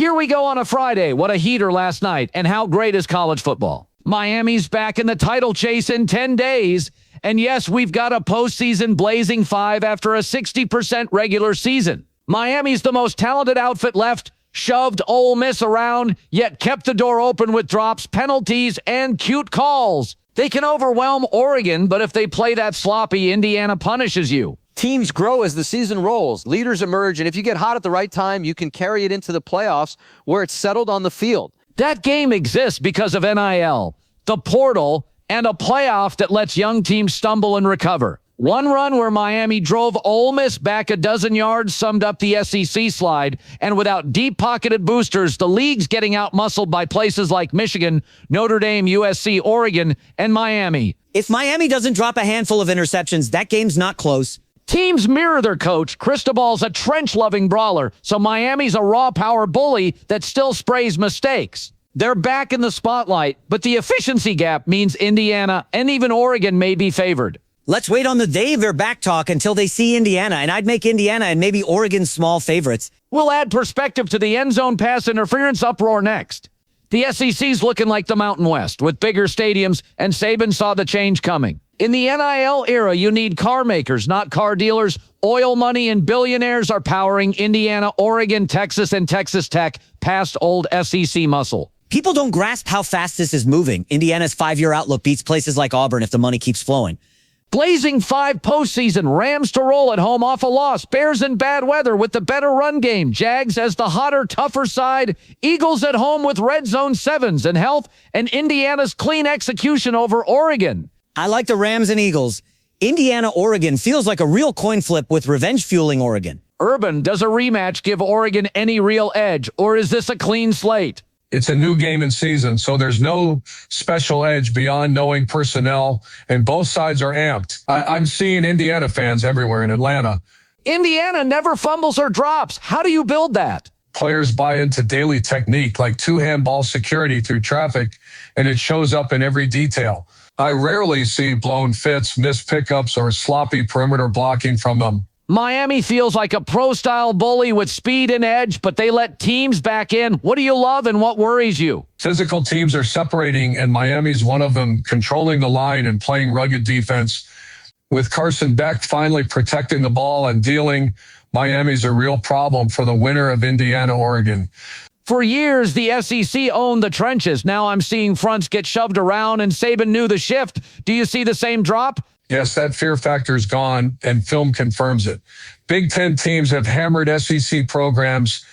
Here we go on a Friday. What a heater last night. And how great is college football? Miami's back in the title chase in 10 days. And yes, we've got a postseason blazing 5 after a 60% regular season. Miami's the most talented outfit left, shoved Ole Miss around, yet kept the door open with drops, penalties, and cute calls. They can overwhelm Oregon, but if they play that sloppy, Indiana punishes you. Teams grow as the season rolls. Leaders emerge, and if you get hot at the right time, you can carry it into the playoffs where it's settled on the field. That game exists because of NIL, the portal, and a playoff that lets young teams stumble and recover. One run where Miami drove Ole Miss back a dozen yards summed up the SEC slide, and without deep-pocketed boosters, the league's getting out-muscled by places like Michigan, Notre Dame, USC, Oregon, and Miami. If Miami doesn't drop a handful of interceptions, that game's not close. Teams mirror their coach. Cristobal's a trench-loving brawler, so Miami's a raw power bully that still sprays mistakes. They're back in the spotlight, but the efficiency gap means Indiana and even Oregon may be favored. Let's wait on the they're back talk until they see Indiana, and I'd make Indiana and maybe Oregon small favorites. We'll add perspective to the end zone pass interference uproar next. The SEC's looking like the Mountain West, with bigger stadiums, and Saban saw the change coming. In the NIL era, you need car makers, not car dealers. Oil money and billionaires are powering Indiana, Oregon, Texas, and Texas Tech past old SEC muscle. People don't grasp how fast this is moving. Indiana's 5-year outlook beats places like Auburn if the money keeps flowing. Blazing 5 postseason, Rams to roll at home off a loss, Bears in bad weather with the better run game, Jags as the hotter, tougher side, Eagles at home with red zone 7s and health, and Indiana's clean execution over Oregon. I like the Rams and Eagles. Indiana-Oregon feels like a real coin flip with revenge fueling Oregon. Urban, does a rematch give Oregon any real edge, or is this a clean slate? It's a new game and season, so there's no special edge beyond knowing personnel, and both sides are amped. I'm seeing Indiana fans everywhere in Atlanta. Indiana never fumbles or drops. How do you build that? Players buy into daily technique like two-hand ball security through traffic, and it shows up in every detail. I rarely see blown fits, missed pickups, or sloppy perimeter blocking from them. Miami feels like a pro-style bully with speed and edge, but they let teams back in. What do you love and what worries you? Physical teams are separating, and Miami's one of them, controlling the line and playing rugged defense. With Carson Beck finally protecting the ball and dealing, Miami's a real problem for the winner of Indiana-Oregon. For years, the SEC owned the trenches. Now I'm seeing fronts get shoved around, and Saban knew the shift. Do you see the same drop? Yes, that fear factor is gone, and film confirms it. Big Ten teams have hammered SEC programs,